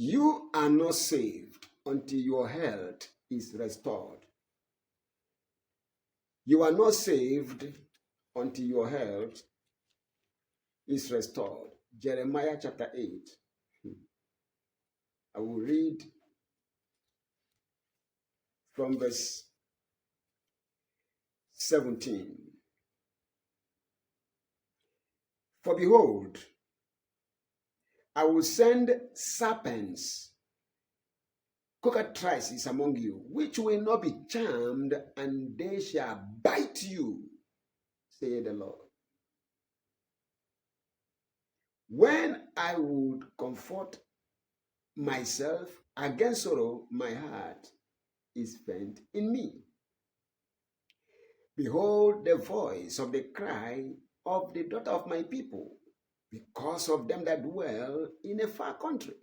You are not saved until your health is restored. You are not saved until your health is restored. Jeremiah chapter 8. I will read from verse 17. For behold, I will send serpents, cockatrices among you, which will not be charmed, and they shall bite you, saith the Lord. When I would comfort myself against sorrow, my heart is faint in me. Behold the voice of the cry of the daughter of my people, because of them that dwell in a far country.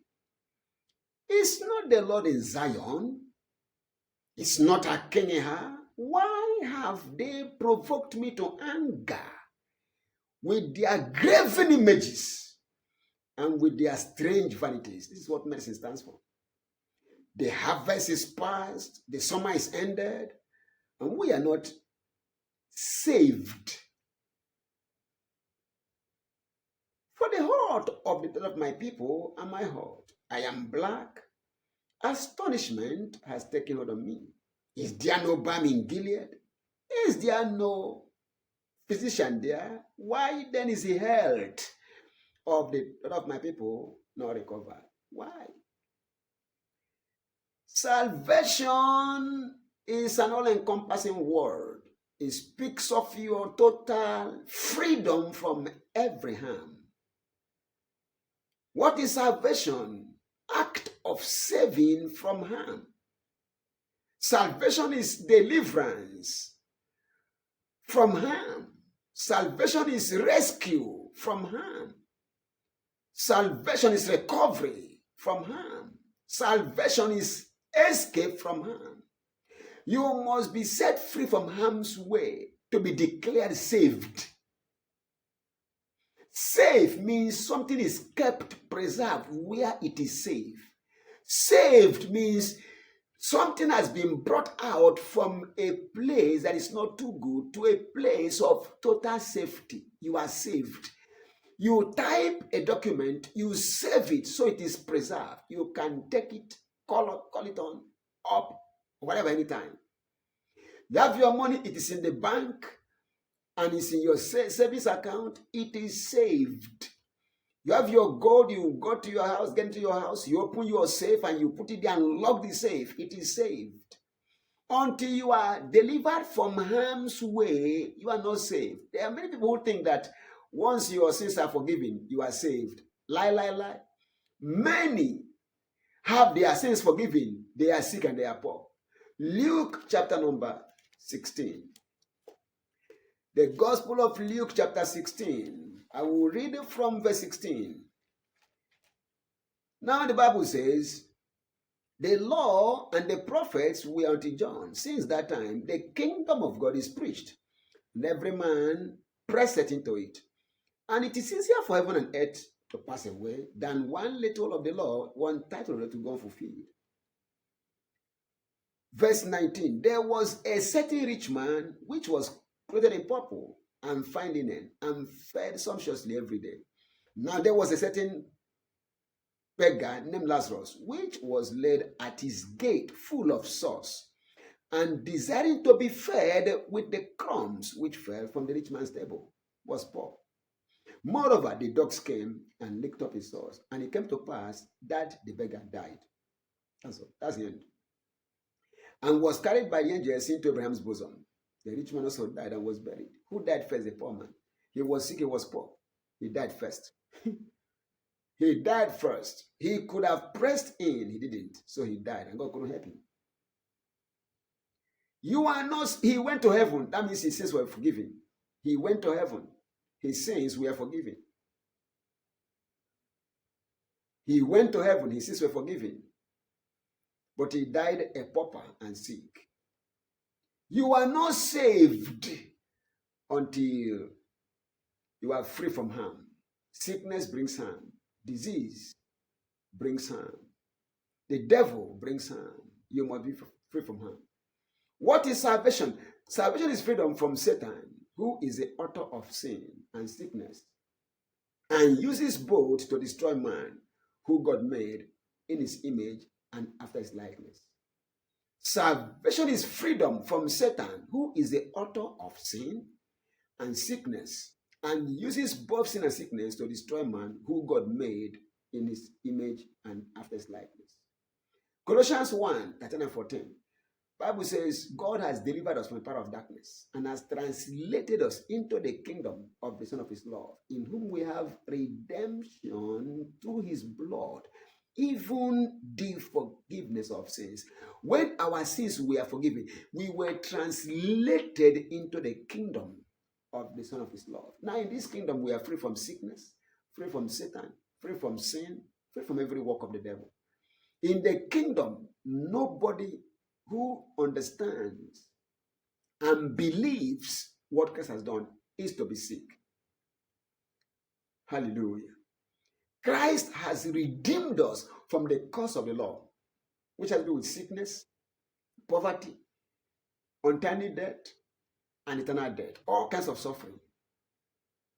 Is not the Lord in Zion? Is not a king in her? Why have they provoked me to anger with their graven images and with their strange vanities? This is what medicine stands for. The harvest is past, the summer is ended, and we are not saved. For the heart of the daughter of my people are my heart. I am black. Astonishment has taken hold of me. Is there no balm in Gilead? Is there no physician there? Why then is the health of the daughter of my people not recovered? Why? Salvation is an all-encompassing word. It speaks of your total freedom from every harm. What is salvation? Act of saving from harm. Salvation is deliverance from harm. Salvation is rescue from harm. Salvation is recovery from harm. Salvation is escape from harm. You must be set free from harm's way to be declared saved. Safe means something is kept, preserved where it is safe. Saved means something has been brought out from a place that is not too good to a place of total safety. You are saved. You type a document, you save it so it is preserved. You can take it, call it on, up, whatever, anytime. You have your money, it is in the bank, and it's in your savings account, it is saved. You have your gold, you go to your house, get into your house, you open your safe and you put it there and lock the safe. It is saved. Until you are delivered from harm's way, you are not saved. There are many people who think that once your sins are forgiven, you are saved. Lie, lie, lie. Many have their sins forgiven. They are sick and they are poor. Luke chapter number 16. The Gospel of Luke chapter 16. I will read it from verse 16. Now the Bible says, the law and the prophets were until John. Since that time, the kingdom of God is preached, and every man presseth into it. And it is easier for heaven and earth to pass away than one little of the law, one title to go fulfilled. Verse 19, there was a certain rich man which was clothed in purple and fine linen, and fed sumptuously every day. Now there was a certain beggar named Lazarus, which was laid at his gate full of sauce, and desiring to be fed with the crumbs which fell from the rich man's table, was poor. Moreover, the dogs came and licked up his sauce, and it came to pass that the beggar died. That's the end. And was carried by the angels into Abraham's bosom. The rich man also died and was buried. Who died first? The poor man. He was sick, he was poor. He died first. He died first. He could have pressed in, he didn't. So he died, and God couldn't help him. You are not, he went to heaven. That means his sins were forgiven. He went to heaven. His sins were forgiven. He went to heaven, his sins were forgiven. But he died a pauper and sick. You are not saved until you are free from harm. Sickness brings harm. Disease brings harm. The devil brings harm. You must be free from harm. What is salvation? Salvation is freedom from Satan, who is the author of sin and sickness, and uses both to destroy man, who God made in his image and after his likeness. Salvation is freedom from Satan, who is the author of sin and sickness, and uses both sin and sickness to destroy man, who God made in his image and after his likeness. Colossians 1, 13 and 14. Bible says, God has delivered us from the power of darkness and has translated us into the kingdom of the Son of his love, in whom we have redemption through his blood, even the forgiveness of sins. When our sins were forgiven, we were translated into the kingdom of the Son of his love. Now in this kingdom, we are free from sickness, free from Satan, free from sin, free from every work of the devil. In the kingdom, nobody who understands and believes what Christ has done is to be sick. Hallelujah. Christ has redeemed us from the curse of the law, which has to do with sickness, poverty, untimely death, and eternal death, all kinds of suffering.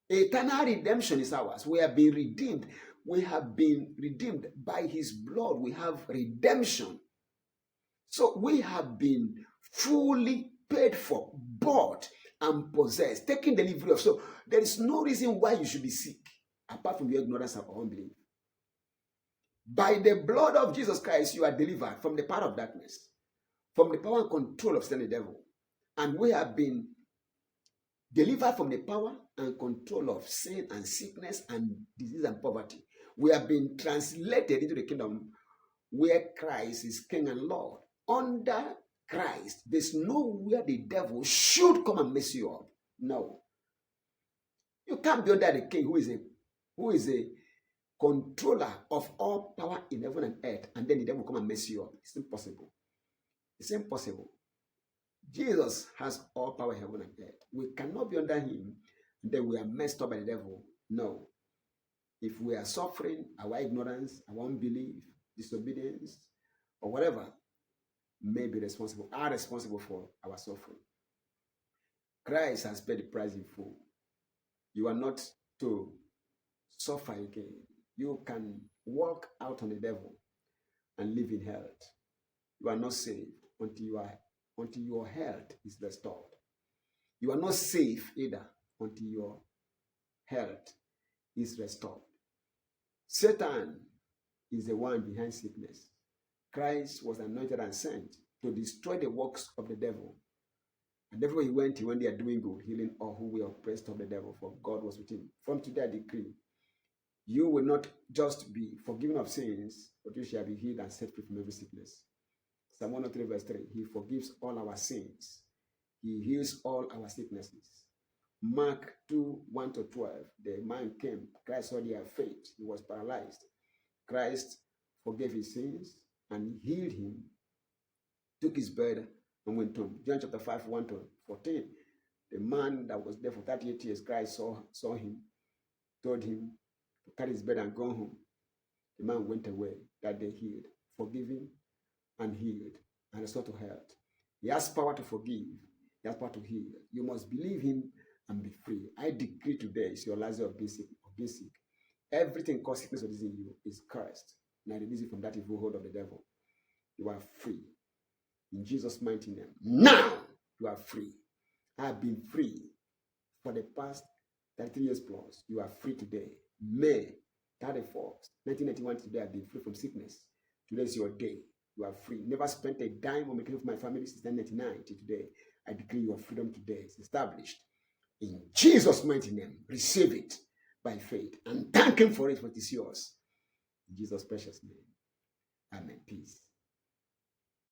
Eternal redemption is ours. We have been redeemed. We have been redeemed by his blood. We have redemption. So we have been fully paid for, bought, and possessed, taking delivery of. So there is no reason why you should be sick, apart from your ignorance or unbelief. By the blood of Jesus Christ, you are delivered from the power of darkness, from the power and control of Satan the devil. And we have been delivered from the power and control of sin and sickness and disease and poverty. We have been translated into the kingdom where Christ is King and Lord. Under Christ, there's nowhere the devil should come and mess you up. No. You can't be under the king who is a controller of all power in heaven and earth, and then the devil will come and mess you up. It's impossible. It's impossible. Jesus has all power in heaven and earth. We cannot be under him, and then we are messed up by the devil. No. If we are suffering, our ignorance, our unbelief, disobedience, or whatever may be responsible, are responsible for our suffering. Christ has paid the price in full. You are not to suffer again. You can walk out on the devil and live in health. You are not saved until your health is restored. You are not safe either until your health is restored. Satan is the one behind sickness. Christ was anointed and sent to destroy the works of the devil. And everywhere he went there doing good, healing all who were oppressed of the devil, for God was with him. From today I decree, you will not just be forgiven of sins, but you shall be healed and set free from every sickness. Psalm 103 verse 3, he forgives all our sins. He heals all our sicknesses. Mark 2, 1 to 12, the man came, Christ saw their faith, he was paralyzed. Christ forgave his sins and healed him, took his bed and went home. John chapter 5, 1 to 14, the man that was there for 38 years, Christ saw him, told him to carry his bed and go home. The man went away that day healed, forgiven and healed, and restored to health. He has power to forgive. He has power to heal. You must believe him and be free. I decree today is your last day of being sick. Everything caused sickness or disease in you is cursed. And I release you from that evil hold of the devil. You are free. In Jesus' mighty name. Now you are free. I have been free for the past 33 years plus. You are free today. May 31st, 1991, today I have been free from sickness. Today is your day. You are free. Never spent a dime on making for my family since 1999 to today. I decree your freedom today is established. In Jesus' mighty name, receive it by faith and thank him for it, for it is yours. In Jesus' precious name. Amen. Peace.